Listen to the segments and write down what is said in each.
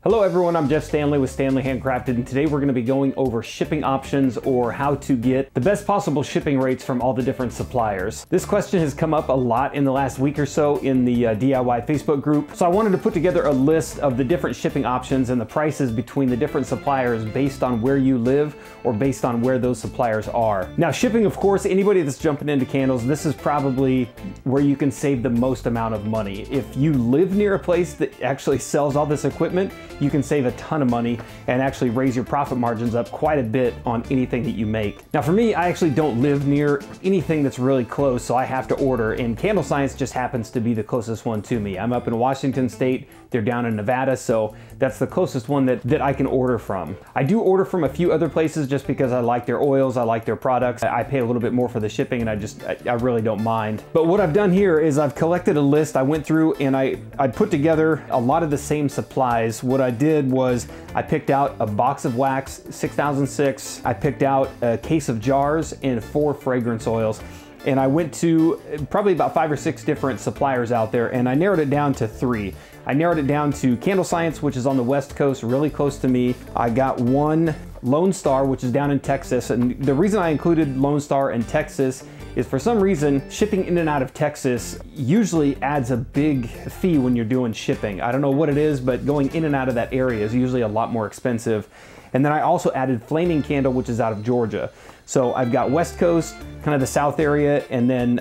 Hello everyone, I'm Jeff Stanley with Stanley Handcrafted, and today we're going to be going over shipping options or how to get the best possible shipping rates from all the different suppliers. This question has come up a lot in the last week or so in the DIY Facebook group, so I wanted to put together a list of the different shipping options and the prices between the different suppliers based on where you live or based on where those suppliers are. Now shipping, of course, anybody that's jumping into candles, this is probably where you can save the most amount of money. If you live near a place that actually sells all this equipment, you can save a ton of money and actually raise your profit margins up quite a bit on anything that you make. Now for me, I actually don't live near anything that's really close, so I have to order, and Candle Science just happens to be the closest one to me. I'm up in Washington State, they're down in Nevada, so that's the closest one that I can order from. I do order from a few other places just because I like their oils, I like their products. I pay a little bit more for the shipping and I really don't mind. But what I've done here is I've collected a list. I went through and I put together a lot of the same supplies. What I did was I picked out a box of wax, 6006. I picked out a case of jars and 4 fragrance oils. And I went to probably about 5 or 6 different suppliers out there, and I narrowed it down to 3. I narrowed it down to Candle Science, which is on the West Coast, really close to me. I got one Lone Star, which is down in Texas. And the reason I included Lone Star in Texas is for some reason, shipping in and out of Texas usually adds a big fee when you're doing shipping. I don't know what it is, but going in and out of that area is usually a lot more expensive. And then I also added Flaming Candle, which is out of Georgia. So I've got West Coast, kind of the South area, and then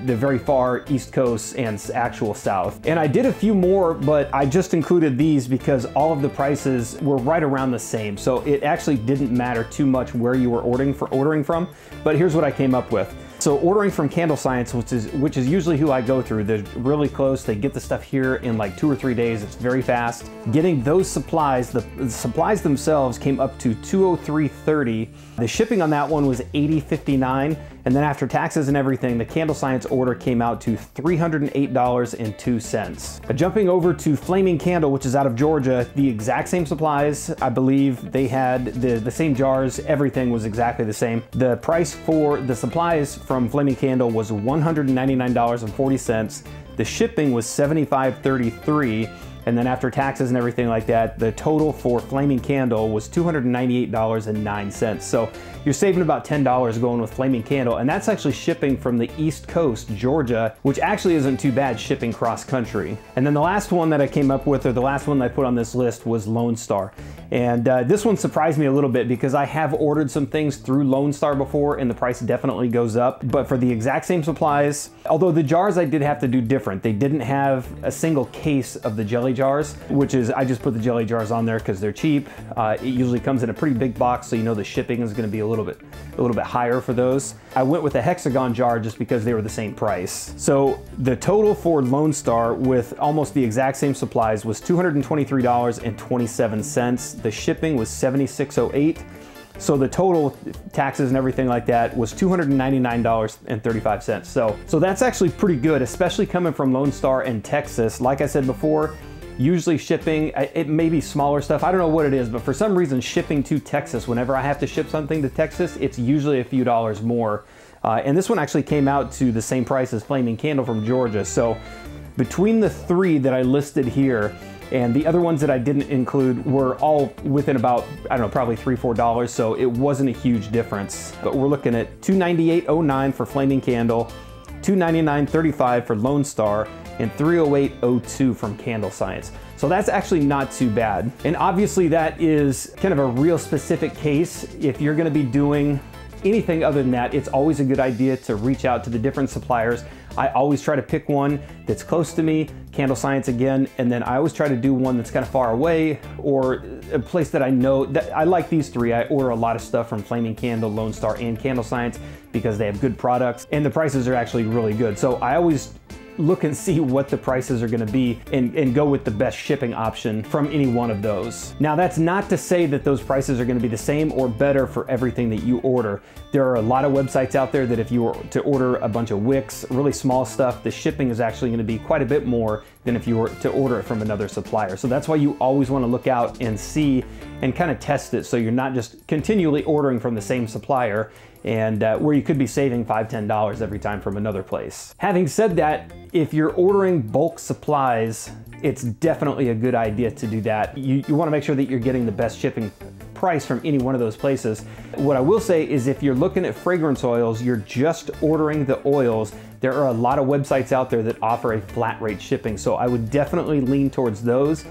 the very far East Coast and actual South. And I did a few more, but I just included these because all of the prices were right around the same. So it actually didn't matter too much where you were ordering from, but here's what I came up with. So ordering from Candle Science, which is usually who I go through, they're really close. They get the stuff here in like 2 or 3 days. It's very fast. Getting those supplies, the supplies themselves came up to $203.30. The shipping on that one was $80.59. And then after taxes and everything, the Candle Science order came out to $308.02. Jumping over to Flaming Candle, which is out of Georgia, the exact same supplies. I believe they had the same jars. Everything was exactly the same. The price for the supplies from Flaming Candle was $199.40. The shipping was $75.33. And then after taxes and everything like that, the total for Flaming Candle was $298.09. So you're saving about $10 going with Flaming Candle, and that's actually shipping from the East Coast, Georgia, which actually isn't too bad shipping cross country. And then the last one that I came up with, or the last one that I put on this list, was Lone Star. And this one surprised me a little bit because I have ordered some things through Lone Star before and the price definitely goes up. But for the exact same supplies, although the jars I did have to do different. They didn't have a single case of the jelly jars, which is, I just put the jelly jars on there because they're cheap. It usually comes in a pretty big box, so you know the shipping is going to be a little bit higher for those. I went with a hexagon jar just because they were the same price. So the total for Lone Star with almost the exact same supplies was $223.27. The shipping was $76.08. So the total taxes and everything like that was $299.35. So that's actually pretty good, especially coming from Lone Star in Texas. Like I said before, usually shipping, it may be smaller stuff, I don't know what it is, but for some reason shipping to Texas, whenever I have to ship something to Texas, it's usually a few dollars more. And this one actually came out to the same price as Flaming Candle from Georgia. So between the 3 that I listed here, and the other ones that I didn't include were all within about, I don't know, probably $3 or $4, so it wasn't a huge difference. But we're looking at $298.09 for Flaming Candle, $299.35 for Lone Star, and $308.02 from Candle Science. So that's actually not too bad. And obviously that is kind of a real specific case. If you're gonna be doing anything other than that, it's always a good idea to reach out to the different suppliers. I always try to pick one that's close to me, Candle Science again, and then I always try to do one that's kind of far away or a place that I know that I like. These 3, I order a lot of stuff from Flaming Candle, Lone Star, and Candle Science because they have good products and the prices are actually really good. So I always look and see what the prices are going to be and go with the best shipping option from any one of those. Now that's not to say that those prices are going to be the same or better for everything that you order. There are a lot of websites out there that if you were to order a bunch of wicks, really small stuff, the shipping is actually going to be quite a bit more than if you were to order it from another supplier. So that's why you always want to look out and see and kind of test it so you're not just continually ordering from the same supplier and where you could be saving $5, $10 every time from another place. Having said that, if you're ordering bulk supplies, it's definitely a good idea to do that. You want to make sure that you're getting the best shipping price from any one of those places. What I will say is if you're looking at fragrance oils, you're just ordering the oils. There are a lot of websites out there that offer a flat rate shipping, so I would definitely lean towards those.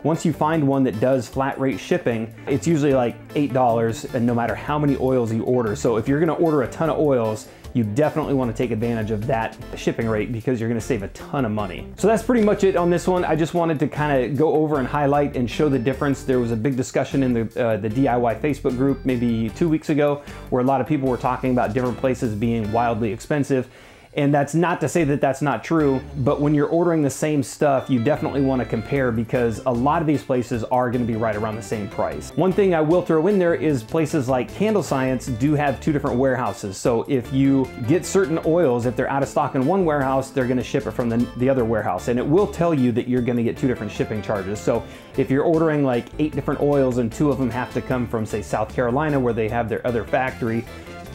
Once you find one that does flat rate shipping, it's usually like $8, and no matter how many oils you order. So if you're gonna order a ton of oils, you definitely want to take advantage of that shipping rate because you're going to save a ton of money. So that's pretty much it on this one. I just wanted to kind of go over and highlight and show the difference. There was a big discussion in the DIY Facebook group maybe 2 weeks ago where a lot of people were talking about different places being wildly expensive. And that's not to say that that's not true, but when you're ordering the same stuff, you definitely want to compare because a lot of these places are going to be right around the same price. One thing I will throw in there is places like Candle Science do have 2 different warehouses. So if you get certain oils, if they're out of stock in one warehouse, they're going to ship it from the other warehouse. And it will tell you that you're going to get 2 different shipping charges. So if you're ordering like 8 different oils and 2 of them have to come from, say, South Carolina where they have their other factory,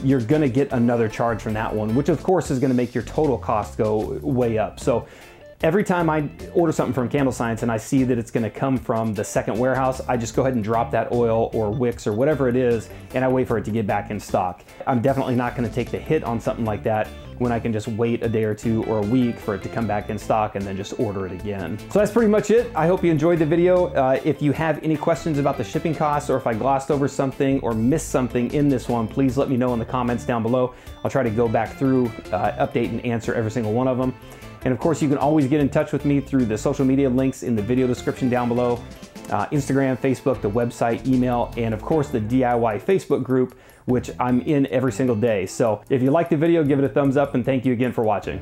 you're gonna get another charge from that one, which of course is gonna make your total cost go way up. So every time I order something from Candle Science and I see that it's gonna come from the second warehouse, I just go ahead and drop that oil or wicks or whatever it is, and I wait for it to get back in stock. I'm definitely not gonna take the hit on something like that when I can just wait a day or 2 or a week for it to come back in stock and then just order it again. So that's pretty much it. I hope you enjoyed the video. If you have any questions about the shipping costs or if I glossed over something or missed something in this one, please let me know in the comments down below. I'll try to go back through, update and answer every single one of them. And of course, you can always get in touch with me through the social media links in the video description down below. Instagram, Facebook, the website, email, and of course the DIY Facebook group, which I'm in every single day. So if you like the video, give it a thumbs up and thank you again for watching.